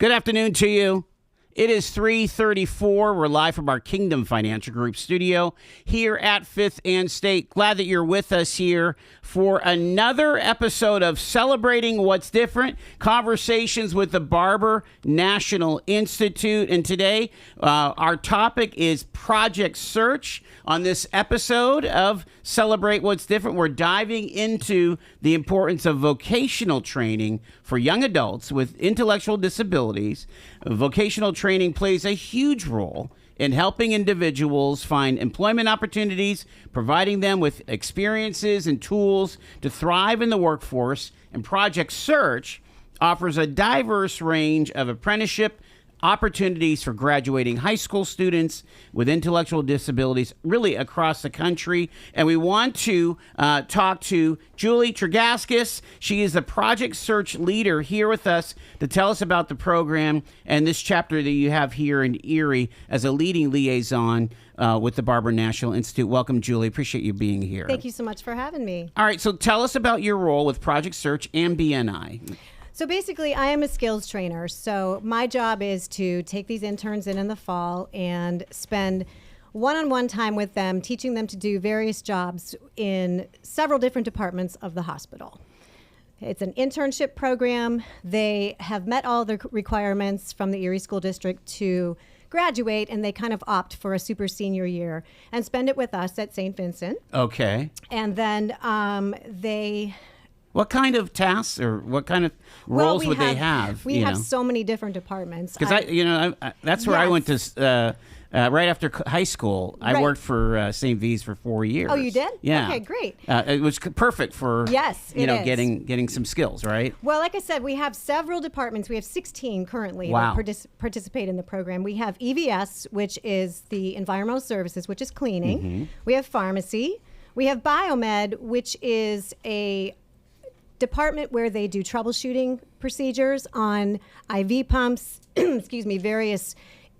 Good afternoon to you. It is 3:34. We're live from our Kingdom Financial Group studio here at 5th and State. Glad that you're with us here for another episode of Celebrating What's Different, Conversations with the Barber National Institute. And today, our topic is Project Search. On this episode of Celebrate What's Different, we're diving into the importance of vocational training for young adults with intellectual disabilities. Vocational training plays a huge role in helping individuals find employment opportunities, providing them with experiences and tools to thrive in the workforce. And Project Search offers a diverse range of apprenticeship opportunities for graduating high school students with intellectual disabilities really across the country. And we want to talk to Julie Tregaskis. She is the Project Search leader here with us to tell us about the program and this chapter that you have here in Erie as a leading liaison with the Barber National Institute. Welcome, Julie. Appreciate you being here. Thank you so much for having me. All right, so tell us about your role with Project Search and BNI. So basically, I am a skills trainer. So my job is to take these interns in the fall and spend one-on-one time with them, teaching them to do various jobs in several different departments of the hospital. It's an internship program. They have met all the requirements from the Erie School District to graduate, and they kind of opt for a super senior year and spend it with us at St. Vincent. Okay. And then they... What kind of tasks or what kind of roles would they have? We have so many different departments. Because that's where I went to right after high school. I worked for St. V's for 4 years. Oh, you did? Yeah. Okay, great. It was perfect for getting some skills, right? Well, like I said, we have several departments. We have 16 currently that participate in the program. We have EVS, which is the environmental services, which is cleaning. Mm-hmm. We have pharmacy. We have biomed, which is a department where they do troubleshooting procedures on IV pumps, various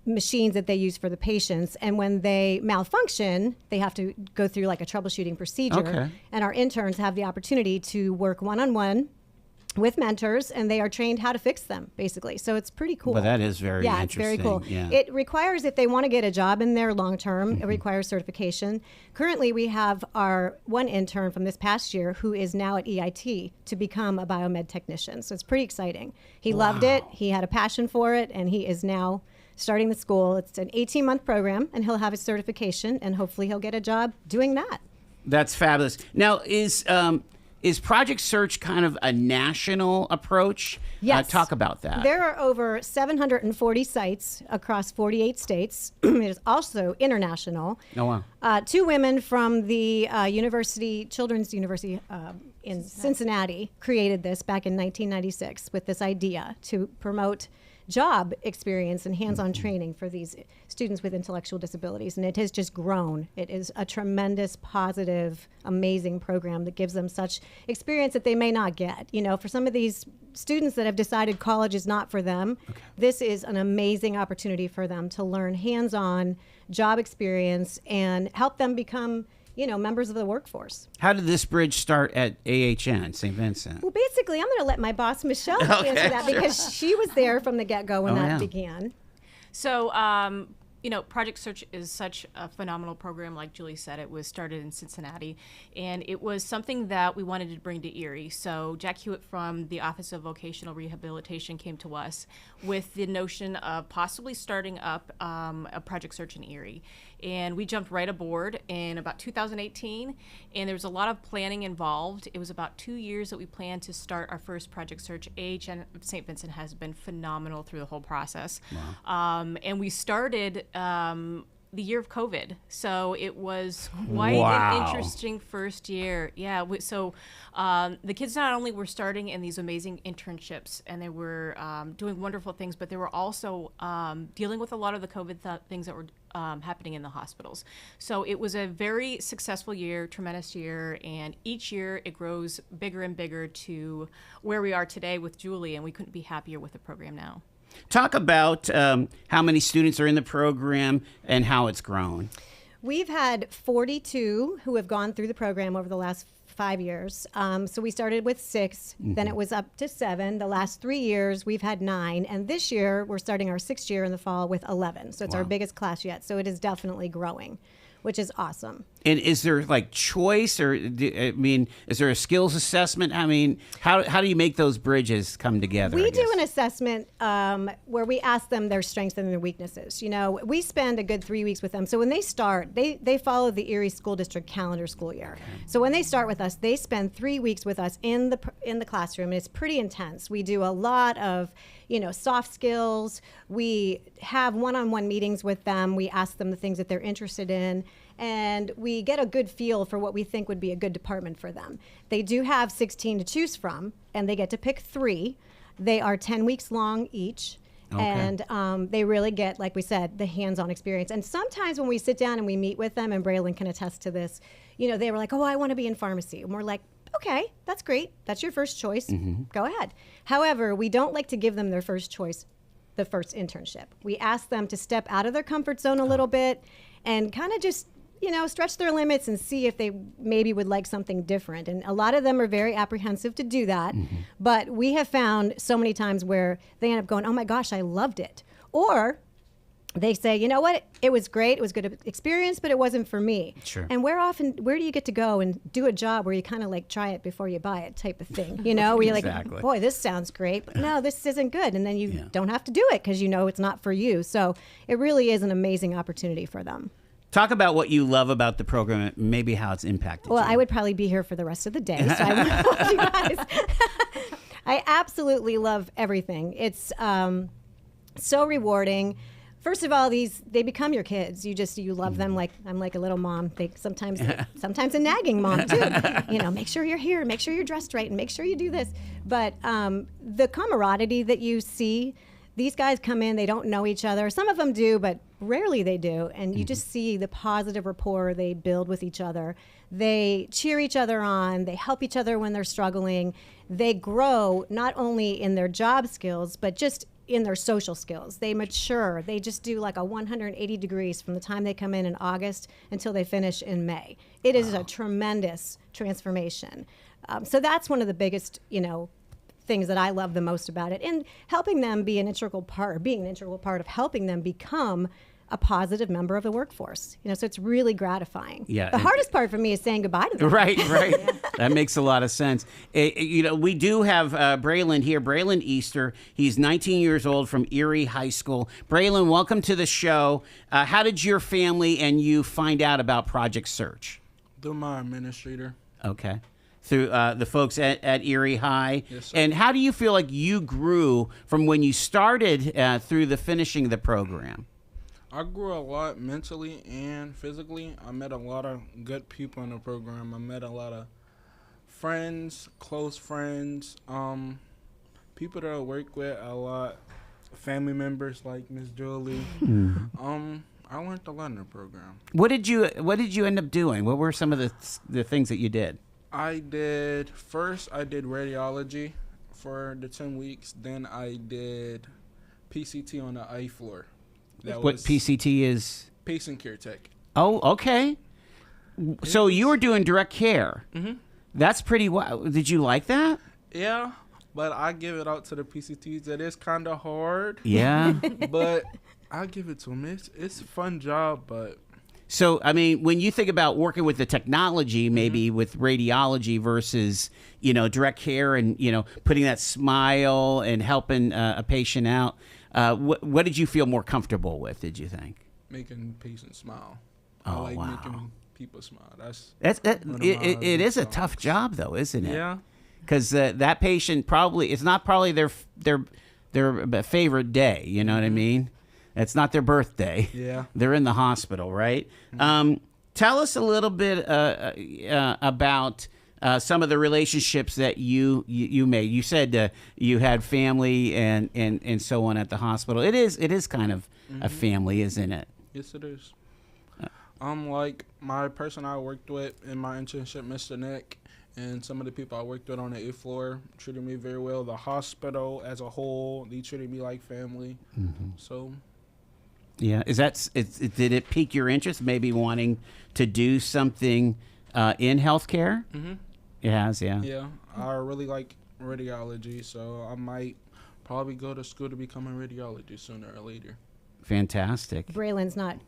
machines that they use for the patients. And when they malfunction, they have to go through like a troubleshooting procedure. Okay. And our interns have the opportunity to work one-on-one with mentors, and they are trained how to fix them, basically. So it's pretty cool. Well, that is very interesting. It's very cool. Yeah. It requires, if they want to get a job in there long-term, it requires certification. Currently, we have our one intern from this past year who is now at EIT to become a biomed technician. So it's pretty exciting. He loved it. He had a passion for it, and he is now starting the school. It's an 18-month program, and he'll have his certification, and hopefully he'll get a job doing that. That's fabulous. Now, is Project Search kind of a national approach? Yes. Talk about that. There are over 740 sites across 48 states. It is also international. Oh, wow. 2 women from the Children's University in Cincinnati created this back in 1996 with this idea to promote job experience and hands-on training for these students with intellectual disabilities, and it has just grown. It is a tremendous, positive, amazing program that gives them such experience that they may not get. You know, for some of these students that have decided college is not for them, this is an amazing opportunity for them to learn hands-on job experience and help them become members of the workforce. How did this bridge start at AHN, St. Vincent? Well, basically, I'm going to let my boss, Michelle, answer that because she was there from the get-go when that began. So, Project Search is such a phenomenal program. Like Julie said, it was started in Cincinnati, and it was something that we wanted to bring to Erie. So Jack Hewitt from the Office of Vocational Rehabilitation came to us with the notion of possibly starting up a Project Search in Erie. And we jumped right aboard in about 2018, and there was a lot of planning involved. It was about 2 years that we planned to start our first Project Search. AHN St. Vincent has been phenomenal through the whole process. Wow. And we started the year of COVID. So it was quite an interesting first year. Yeah. So the kids not only were starting in these amazing internships and they were doing wonderful things, but they were also dealing with a lot of the COVID things that were happening in the hospitals. So it was a very successful year, tremendous year. And each year it grows bigger and bigger to where we are today with Julie. And we couldn't be happier with the program now. Talk about how many students are in the program and how it's grown. We've had 42 who have gone through the program over the last 5 years. So we started with 6, then it was up to 7. The last 3 years, we've had 9. And this year, we're starting our 6th year in the fall with 11. So it's our biggest class yet. So it is definitely growing, which is awesome. And is there like choice, or is there a skills assessment? I mean, how do you make those bridges come together? We do an assessment where we ask them their strengths and their weaknesses. You know, we spend a good 3 weeks with them. So when they start, they follow the Erie School District calendar school year. Okay. So when they start with us, they spend 3 weeks with us in the classroom, and it's pretty intense. We do a lot of, soft skills. We have one-on-one meetings with them. We ask them the things that they're interested in, and we get a good feel for what we think would be a good department for them. They do have 16 to choose from, and they get to pick 3. They are 10 weeks long each. Okay. And they really get, like we said, the hands-on experience. And sometimes when we sit down and we meet with them, and Braylon can attest to this, they were like, oh, I want to be in pharmacy. And we're like, okay, that's great. That's your first choice. Mm-hmm. Go ahead. However, we don't like to give them their first choice, the first internship. We ask them to step out of their comfort zone a little bit and kind of just, stretch their limits and see if they maybe would like something different. And a lot of them are very apprehensive to do that. Mm-hmm. But we have found so many times where they end up going, oh my gosh, I loved it. Or they say, you know what, it was great, it was a good experience, but it wasn't for me. Sure. And where do you get to go and do a job where you kind of like try it before you buy it type of thing, where you're Exactly. like, boy, this sounds great, but no, this isn't good. And then you don't have to do it because it's not for you. So it really is an amazing opportunity for them. Talk about what you love about the program and maybe how it's impacted you. Well, I would probably be here for the rest of the day, so I wouldn't hold you guys. I absolutely love everything. It's so rewarding. First of all, they become your kids. You love them like I'm like a little mom. Sometimes a nagging mom too. Make sure you're here, make sure you're dressed right, and make sure you do this. But the camaraderie that you see, these guys come in, they don't know each other. Some of them do, but rarely they do. And you just see the positive rapport they build with each other. They cheer each other on. They help each other when they're struggling. They grow not only in their job skills, but just in their social skills. They mature. They just do like a 180 degrees from the time they come in August until they finish in May. It is a tremendous transformation. So that's one of the biggest, things that I love the most about it, and helping them being an integral part of helping them become a positive member of the workforce. So it's really gratifying. Yeah. The hardest part for me is saying goodbye to them. Right. That makes a lot of sense. We do have Braylon here, Braylon Easter. He's 19 years old from Erie High School. Braylon, welcome to the show. How did your family and you find out about Project Search? Through my administrator. Okay. Through the folks at Erie High. Yes, sir. And how do you feel like you grew from when you started through the finishing of the program? I grew a lot mentally and physically. I met a lot of good people in the program. I met a lot of friends, close friends, people that I work with a lot, family members like Miss Jolie. I learned a lot in the program. What did you end up doing? What were some of the things that you did? I did radiology for the 10 weeks. Then I did PCT on the eye floor. What PCT is? Patient care tech. Oh, okay. So you were doing direct care. Mm-hmm. That's pretty wild. Did you like that? Yeah, but I give it out to the PCTs. It is kind of hard. Yeah. But I give it to them. It's a fun job, but... So, I mean, when you think about working with the technology, maybe with radiology versus, direct care and, putting that smile and helping a patient out, what did you feel more comfortable with, did you think? Making patients smile. Oh, I like wow. making people smile. It is a tough job, though, isn't it? Yeah. Because that patient it's not probably their favorite day, you know what I mean? It's not their birthday. Yeah. They're in the hospital, right? Mm-hmm. Tell us a little bit about some of the relationships that you made. You said you had family and so on at the hospital. It is kind of a family, isn't it? Yes, it is. Like my person I worked with in my internship, Mr. Nick, and some of the people I worked with on the A floor treated me very well. The hospital as a whole, they treated me like family. Mm-hmm. So... Yeah, did it pique your interest, maybe wanting to do something in healthcare? Mm-hmm. It has, yeah. Yeah, I really like radiology, so I might probably go to school to become a radiologist sooner or later. Fantastic. Braylon's not,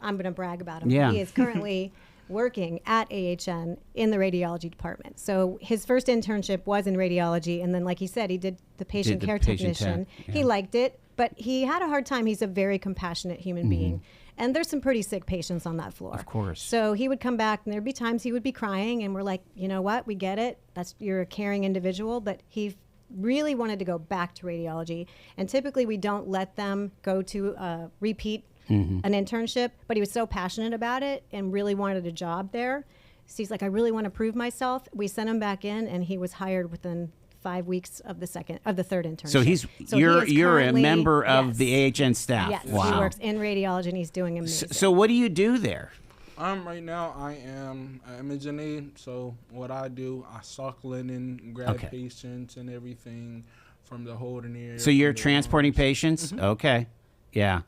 I'm going to brag about him. Yeah. He is currently working at AHN in the radiology department. So his first internship was in radiology, and then, like he said, he did the patient the care patient technician. tech, He yeah. liked it, but he had a hard time. He's a very compassionate human being. And there's some pretty sick patients on that floor. Of course. So he would come back, and there'd be times he would be crying, and we're like, you know what? We get it. You're a caring individual, but he really wanted to go back to radiology. And typically, we don't let them go to repeat an internship, but he was so passionate about it and really wanted a job there. So he's like, I really want to prove myself. We sent him back in, and he was hired within 5 weeks of the third internship. So he you're is a currently- member of yes. the AHN staff. Yes, Wow. he works in radiology, and he's doing amazing. So what do you do there? Right now I am an imaging aide, so what I do, I sock linen, grab Okay. patients and everything from the holding area. So you're from the transporting arms. patients? Okay. Yeah.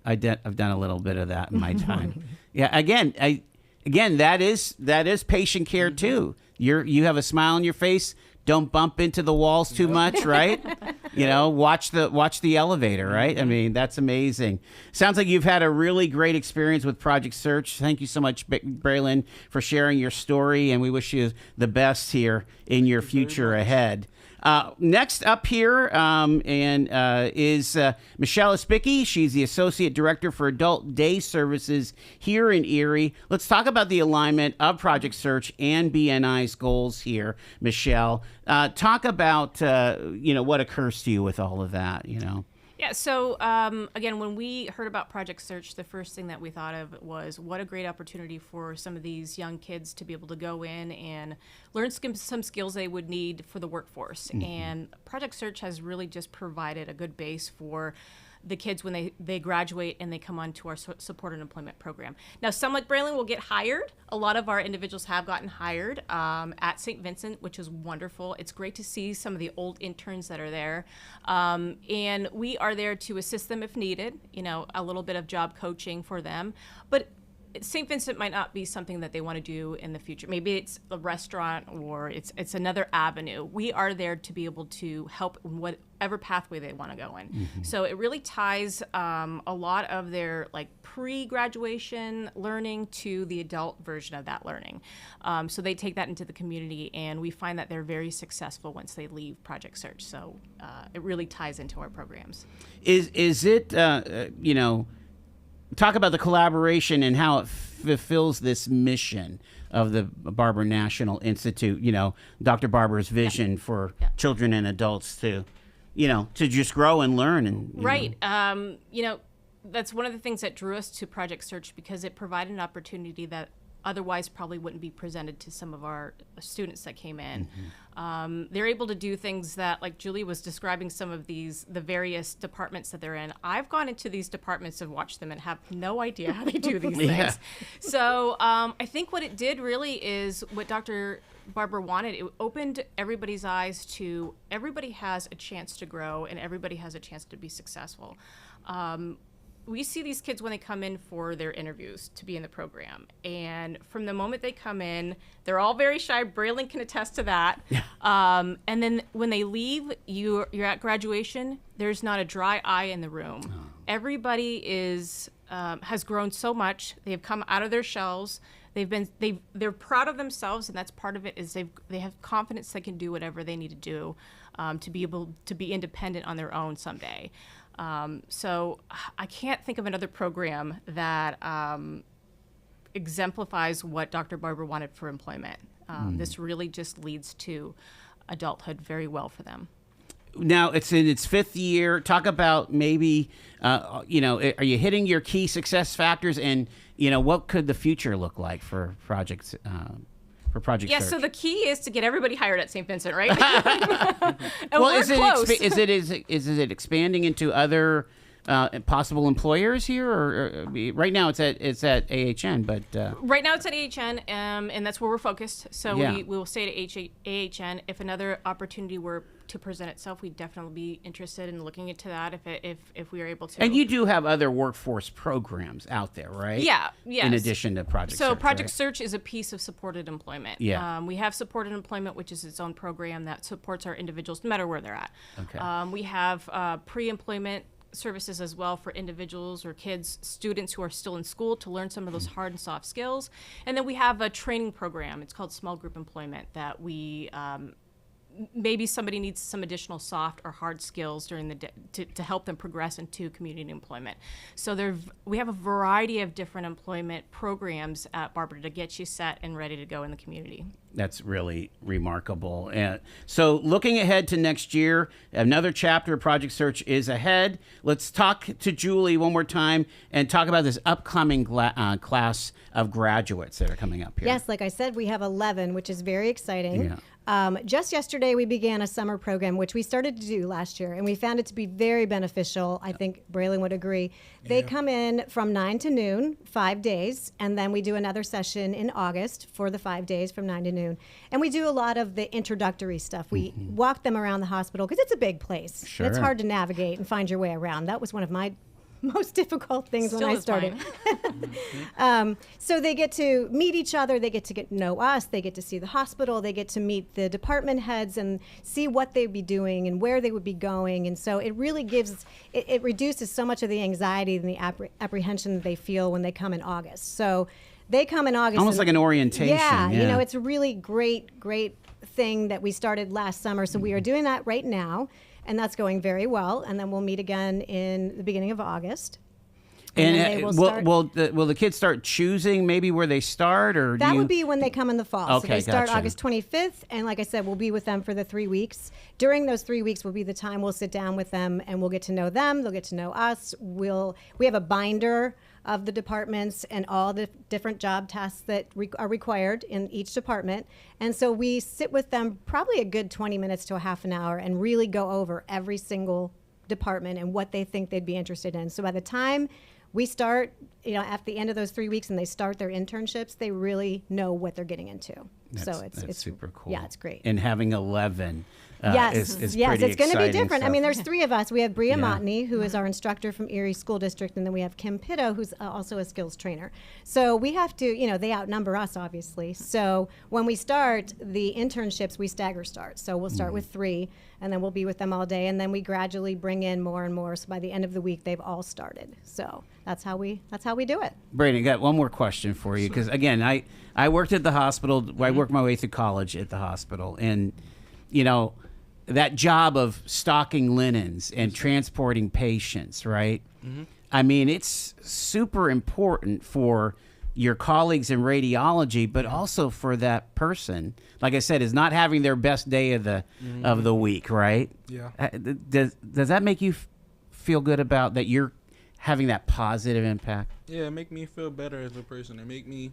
I've done a little bit of that in my time. Yeah, again, that is patient care too. You have a smile on your face. Don't bump into the walls too much, right? Watch the elevator, right? I mean, that's amazing. Sounds like you've had a really great experience with Project Search. Thank you so much, Braylon, for sharing your story, and we wish you the best here in your future ahead. Next up here is Michelle Espicki. She's the Associate Director for Adult Day Services here in Erie. Let's talk about the alignment of Project Search and BNI's goals here, Michelle. Talk about, what occurs to you with all of that, Yeah, so again, when we heard about Project Search, the first thing that we thought of was what a great opportunity for some of these young kids to be able to go in and learn some skills they would need for the workforce. And Project Search has really just provided a good base for the kids when they graduate and they come onto our support and employment program. Now, some like Braylon will get hired. A lot of our individuals have gotten hired at St. Vincent, which is wonderful. It's great to see some of the old interns that are there. And we are there to assist them if needed, a little bit of job coaching for them. But St. Vincent might not be something that they want to do in the future. Maybe it's a restaurant or it's another avenue. We are there to be able to help in whatever pathway they want to go in. So it really ties a lot of their pre-graduation learning to the adult version of that learning. So they take that into the community, and we find that they're very successful once they leave Project Search. So it really ties into our programs. Is it, talk about the collaboration and how it fulfills this mission of the Barber National Institute, Dr. Barber's vision for children and adults to just grow and learn. And Right. That's one of the things that drew us to Project Search, because it provided an opportunity that otherwise probably wouldn't be presented to some of our students that came in. They're able to do things that, like Julie was describing, some of the various departments that they're in. I've gone into these departments and watched them and have no idea how they do these things. So I think what it did really is what Dr. Barber wanted. It opened everybody's eyes to everybody has a chance to grow and everybody has a chance to be successful. We see these kids when they come in for their interviews to be in the program. And from the moment they come in, they're all very shy. Braylon can attest to that. And then when they leave, you're at graduation, there's not a dry eye in the room. Everybody has grown so much. They have come out of their shells. They're proud of themselves, and that's part of it. Is they have confidence they can do whatever they need to do to be able to be independent on their own someday. So I can't think of another program that exemplifies what Dr. Barber wanted for employment. This really just leads to adulthood very well for them. Now it's in its 5th year. Talk about maybe, are you hitting your key success factors, and what could the future look like for projects? For Project Yeah, Search. so the key is to get everybody hired at St. Vincent, right? And Well, we're close. is it expanding into other possible employers here, or right now it's at AHN, but Right now it's at AHN, and that's where we're focused. So Yeah. we will stay at AHN. If another opportunity were to present itself, we'd definitely be interested in looking into that if we are able to. and you do have other workforce programs out there, right? Yeah, yes. In addition to Project So Search, Project right? Search is a piece of supported employment. Yeah. We have supported employment, which is its own program that supports our individuals no matter where they're at. Okay. We have pre-employment services as well for individuals or kids, students who are still in school to learn some of those hard and soft skills. And then we have a training program. It's called Small Group Employment that we maybe somebody needs some additional soft or hard skills during the day to help them progress into community employment. So we have a variety of different employment programs at Barbara to get you set and ready to go in the community. That's really remarkable. And so looking ahead to next year, another chapter of Project Search is ahead. Let's talk to Julie one more time and talk about this upcoming class of graduates that are coming up here. Yes, like I said, we have 11, which is very exciting. Yeah. Just yesterday, we began a summer program, which we started to do last year, and we found it to be very beneficial. I think Braylon would agree. They come in from 9 to noon, 5 days, and then we do another session in August for the 5 days from 9 to noon. And we do a lot of the introductory stuff. We walk them around the hospital because it's a big place. Sure. It's hard to navigate and find your way around. That was one of my most difficult things when Still I is started. mine. So they get to meet each other, they get to know us, they get to see the hospital, they get to meet the department heads and see what they'd be doing and where they would be going. And so it really it reduces so much of the anxiety and the apprehension that they feel when they come in August. So they come in August. Almost like an orientation. Yeah, you know, it's a really great thing that we started last summer. So we are doing that right now. And that's going very well. And then we'll meet again in the beginning of August. And then they will will the kids start choosing maybe where they start, or that would be when they come in the fall. Okay, so they start gotcha. August 25th, and like I said, we'll be with them for the 3 weeks. During those 3 weeks will be the time we'll sit down with them, and we'll get to know them. They'll get to know us. We have a binder of the departments and all the different job tasks that are required in each department. And so we sit with them probably a good 20 minutes to a half an hour and really go over every single department and what they think they'd be interested in. So by the time we start, at the end of those 3 weeks and they start their internships, they really know what they're getting into. So it's super cool. Yeah, it's great. And having 11 yes, is yes, pretty it's going to be exciting different. I stuff. mean, there's 3 of us. We have Bria Yeah. Montney, who is our instructor from Erie School District, and then we have Kim Pitto, who's also a skills trainer. So we have to, they outnumber us, obviously. So when we start the internships, we stagger start. So we'll start with 3, and then we'll be with them all day, and then we gradually bring in more and more. So by the end of the week, they've all started. So that's how we do it. Brady, I got one more question for you, because again, I worked at the hospital. I worked my way through college at the hospital, and that job of stocking linens and transporting patients, right? I mean, it's super important for your colleagues in radiology, but also for that person. Like I said, is not having their best day of the week, right? Yeah. Does that make you feel good about that you're having that positive impact? Yeah, it make me feel better as a person. It make me,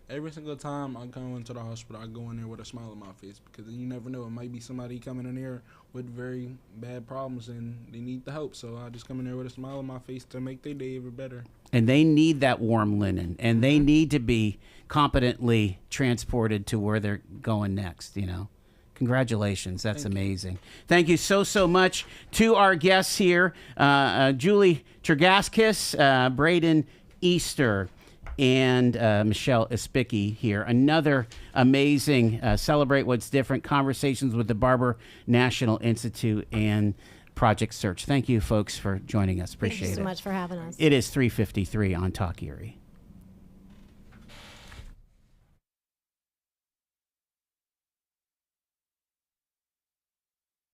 every single time I come into the hospital, I go in there with a smile on my face, because you never know. It might be somebody coming in there with very bad problems and they need the help. So I just come in there with a smile on my face to make their day ever better. And they need that warm linen, and they need to be competently transported to where they're going next, Congratulations. That's amazing. Thank you so much to our guests here, Julie Tergaskis, Braden Easter, and Michelle Ispicki here. Another amazing Celebrate What's Different conversations with the Barber National Institute and Project Search. Thank you, folks, for joining us. Appreciate it. Thank you so much for having us. It is 3:53 on Talk Erie.